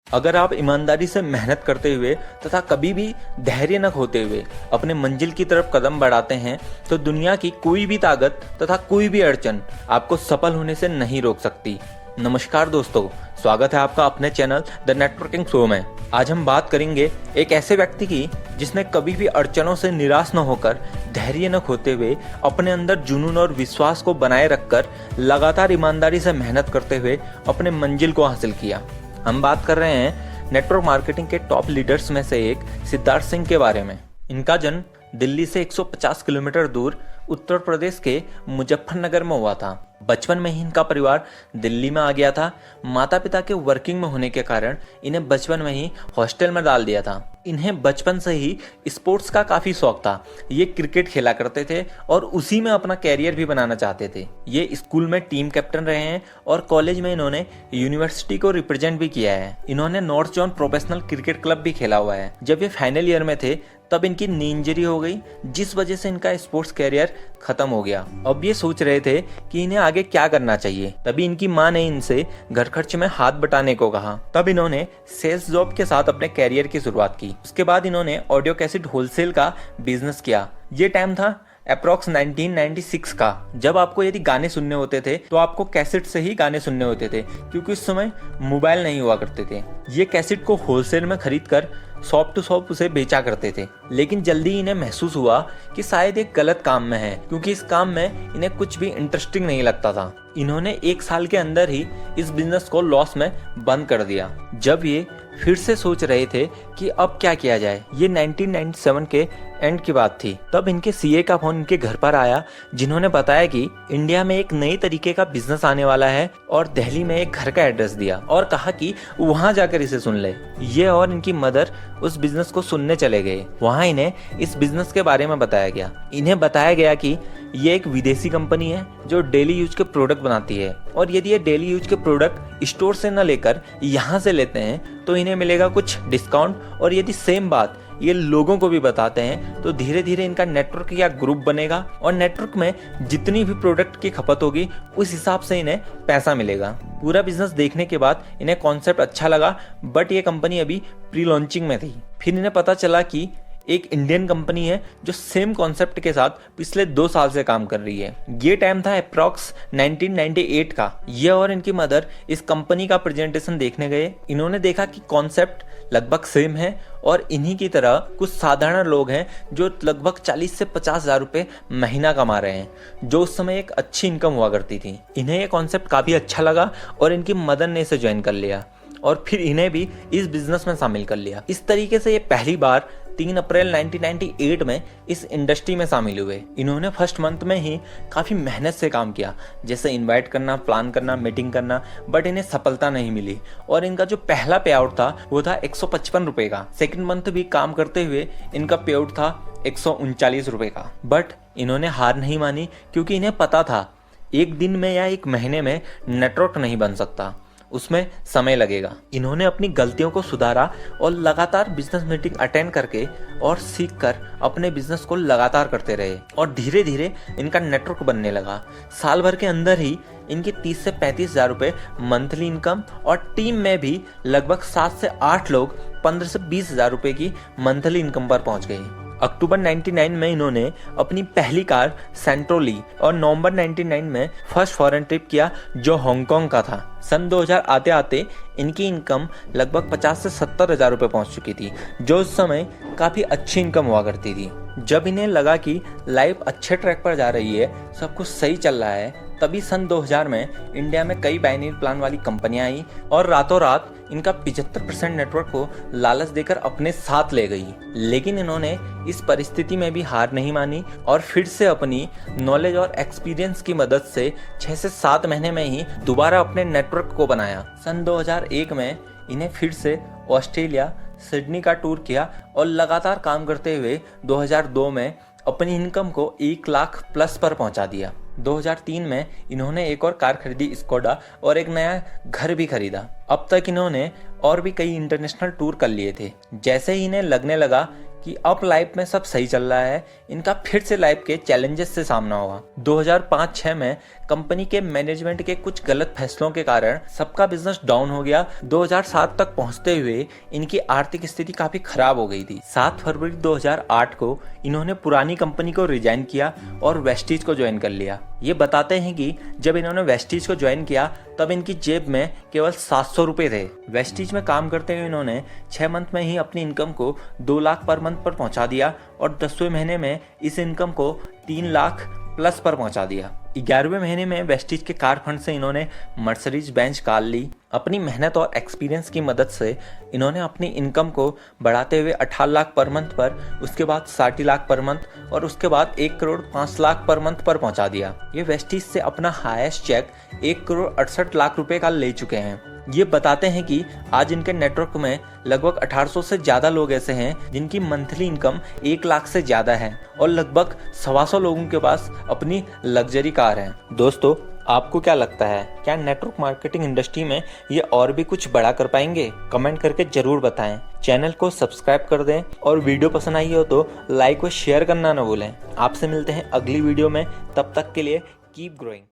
अगर आप ईमानदारी से मेहनत करते हुए तथा कभी भी धैर्य न खोते हुए अपने मंजिल की तरफ कदम बढ़ाते हैं तो दुनिया की कोई भी ताकत तथा कोई भी अड़चन आपको सफल होने से नहीं रोक सकती। नमस्कार दोस्तों, स्वागत है आपका अपने चैनल द नेटवर्किंग शो में। आज हम बात करेंगे एक ऐसे व्यक्ति की जिसने कभी भी अड़चनों से निराश न होकर धैर्य न खोते हुए अपने अंदर जुनून और विश्वास को बनाए रखकर लगातार ईमानदारी से मेहनत करते हुए अपने मंजिल को हासिल किया। हम बात कर रहे हैं नेटवर्क मार्केटिंग के टॉप लीडर्स में से एक सिद्धार्थ सिंह के बारे में। इनका जन्म दिल्ली से 150 किलोमीटर दूर उत्तर प्रदेश के मुजफ्फरनगर में हुआ था। बचपन में ही इनका परिवार दिल्ली में आ गया था। माता पिता के वर्किंग में होने के कारण इन्हें बचपन में ही हॉस्टल में डाल दिया था। इन्हें बचपन से ही स्पोर्ट्स का काफ़ी शौक था। ये क्रिकेट खेला करते थे और उसी में अपना कैरियर भी बनाना चाहते थे। ये स्कूल में टीम कैप्टन रहे हैं और कॉलेज में इन्होंने यूनिवर्सिटी को रिप्रेजेंट भी किया है। इन्होंने north zone professional cricket club भी खेला हुआ है। जब ये फाइनल ईयर में थे तब इनकी नी इंजरी हो गई, जिस वजह से इनका स्पोर्ट्स कैरियर खत्म हो गया। अब ये सोच रहे थे कि इन्हें आगे क्या करना चाहिए। तभी इनकी माँ ने इनसे घर खर्च में हाथ बटाने को कहा। तब इन्होंने सेल्स जॉब के साथ अपने कैरियर की शुरुआत की। उसके बाद इन्होंने ऑडियो कैसेट होलसेल का बिजनेस किया। ये टाइम था अप्रॉक्स 1996 का, जब आपको यदि गाने सुनने होते थे तो आपको कैसेट से ही गाने सुनने होते थे, क्योंकि उस समय मोबाइल नहीं हुआ करते थे। ये कैसेट को होलसेल में खरीद कर शॉप टू शॉप उसे बेचा करते थे। लेकिन जल्दी इन्हें महसूस हुआ कि शायद एक गलत काम में है, क्योंकि इस काम में इन्हें कुछ भी इंटरेस्टिंग नहीं लगता था। इन्होंने 1 साल के अंदर ही इस बिजनेस को लॉस में बंद कर दिया। जब ये फिर से सोच रहे थे कि अब क्या किया जाए, ये 1997 के एंड की बात थी। तब इनके सीए का फोन इनके घर पर आया, जिन्होंने बताया कि इंडिया में एक नई तरीके का बिजनेस आने वाला है और दिल्ली में एक घर का एड्रेस दिया और कहा कि वहां जाकर इसे सुन ले। ये और इनकी मदर उस बिजनेस को सुनने चले गए। वहां इन्हें इस बिजनेस के बारे में बताया गया। इन्हें बताया गया कि ये एक विदेशी कंपनी है जो डेली यूज के प्रोडक्ट बनाती है, और यदि ये डेली यूज के प्रोडक्ट स्टोर से न लेकर यहाँ से लेते हैं तो इन्हें मिलेगा कुछ डिस्काउंट, और यदि सेम बात ये लोगों को भी बताते हैं तो धीरे धीरे इनका नेटवर्क या ग्रुप बनेगा और नेटवर्क में जितनी भी प्रोडक्ट की खपत होगी उस हिसाब से इन्हें पैसा मिलेगा। पूरा बिजनेस देखने के बाद इन्हें कॉन्सेप्ट अच्छा लगा, बट ये कंपनी अभी प्री लॉन्चिंग में थी। फिर इन्हें पता चला कि एक इंडियन कंपनी है जो सेम कॉन्सेप्ट के साथ पिछले 2 साल से काम कर रही है। ये टाइम था अप्रॉक्स 1998 का। ये और इनकी मदर इस कंपनी का प्रेजेंटेशन देखने गए। इन्होंने देखा कि कॉन्सेप्ट लगभग सेम है और इन्हीं की तरह कुछ साधारण लोग हैं जो लगभग 40 से 50 हजार रुपए महीना कमा रहे हैं, जो उस समय एक अच्छी इनकम हुआ करती थी। इन्हें ये कॉन्सेप्ट काफ़ी अच्छा लगा और इनकी मदर ने इसे ज्वाइन कर लिया और फिर इन्हें भी इस बिजनेस में शामिल कर लिया। इस तरीके से ये पहली बार 3 अप्रैल 1998 में इस इंडस्ट्री में शामिल हुए। इन्होंने फर्स्ट मंथ में ही काफ़ी मेहनत से काम किया, जैसे इनवाइट करना, प्लान करना, मीटिंग करना, बट इन्हें सफलता नहीं मिली और इनका जो पहला पे आउट था वो था 155 रुपये का। सेकेंड मंथ भी काम करते हुए इनका पे आउट था 139 रुपये का। बट इन्होंने हार नहीं मानी, क्योंकि इन्हें पता था एक दिन में या एक महीने में नेटवर्क नहीं बन सकता, उसमें समय लगेगा। इन्होंने अपनी गलतियों को सुधारा और लगातार बिजनेस मीटिंग अटेंड करके और सीखकर अपने बिजनेस को लगातार करते रहे और धीरे धीरे इनका नेटवर्क बनने लगा। साल भर के अंदर ही इनकी 30 से 35 हजार रुपये मंथली इनकम और टीम में भी लगभग 7 से 8 लोग 15 से 20 हजार रुपये की मंथली इनकम पर पहुंच गए। अक्टूबर 99 में इन्होंने अपनी पहली कार सेंट्रो ली और नवंबर 99 में फर्स्ट फॉरेन ट्रिप किया, जो हांगकांग का था। सन 2000 आते आते इनकी इनकम लगभग 50 से 70 हजार रुपये पहुंच चुकी थी, जो उस समय काफ़ी अच्छी इनकम हुआ करती थी। जब इन्हें लगा कि लाइफ अच्छे ट्रैक पर जा रही है, सब कुछ सही चल रहा है, तभी सन 2000 में इंडिया में कई बाइनरी प्लान वाली कंपनियां आई और रातों रात इनका 75% नेटवर्क को लालच देकर अपने साथ ले गई। लेकिन इन्होंने इस परिस्थिति में भी हार नहीं मानी और फिर से अपनी नॉलेज और एक्सपीरियंस की मदद से 6 से 7 महीने में ही दोबारा अपने नेटवर्क को बनाया। सन 2001 में इन्हें फिर से ऑस्ट्रेलिया, सिडनी का टूर किया और लगातार काम करते हुए 2002 में अपनी इनकम को 1 लाख प्लस पर पहुंचा दिया। 2003 में इन्होंने एक और कार खरीदी स्कोडा और एक नया घर भी खरीदा। अब तक इन्होंने और भी कई इंटरनेशनल टूर कर लिए थे। जैसे ही इन्हें लगने लगा कि अब लाइफ में सब सही चल रहा है, इनका फिर से लाइफ के चैलेंजेस से सामना हुआ। 2005-6 में कंपनी के मैनेजमेंट के कुछ गलत फैसलों के कारण सबका बिजनेस डाउन हो गया। 2007 तक पहुंचते हुए इनकी आर्थिक स्थिति काफी खराब हो गई थी। 7 फरवरी 2008 को इन्होंने पुरानी कंपनी को रिजाइन किया और वेस्टीज को ज्वाइन कर लिया। ये बताते हैं कि जब इन्होंने वेस्टीज को ज्वाइन किया तब इनकी जेब में केवल 700 रुपए थे। वेस्टीज में काम करते हुए इन्होंने 6 मंथ में ही अपनी इनकम को 2 लाख पर मंथ पर पहुंचा दिया और 10वें महीने में इस इनकम को 3 लाख प्लस पर पहुंचा दिया। 11वें महीने में वेस्टीज के कार फंड से इन्होंने मर्सिडीज बेंज कार ली। अपनी मेहनत और एक्सपीरियंस की मदद से इन्होंने अपनी इनकम को बढ़ाते हुए 18 लाख पर मंथ पर, उसके बाद 60 लाख पर मंथ और उसके बाद 1 करोड़ 5 लाख पर मंथ पर पहुंचा दिया। ये वेस्टीज से अपना हाईएस्ट चेक 1 करोड़ 68 लाख रुपए का ले चुके हैं। ये बताते हैं कि आज इनके नेटवर्क में लगभग 1800 से ज्यादा लोग ऐसे हैं जिनकी मंथली इनकम 1 लाख से ज्यादा है और लगभग 125 लोगों के पास अपनी लग्जरी कार है। दोस्तों, आपको क्या लगता है, क्या नेटवर्क मार्केटिंग इंडस्ट्री में ये और भी कुछ बड़ा कर पाएंगे? कमेंट करके जरूर बताएं। चैनल को सब्सक्राइब कर दें और वीडियो पसंद आई हो तो लाइक व शेयर करना न भूलें। आपसे मिलते हैं अगली वीडियो में, तब तक के लिए कीप ग्रोइंग।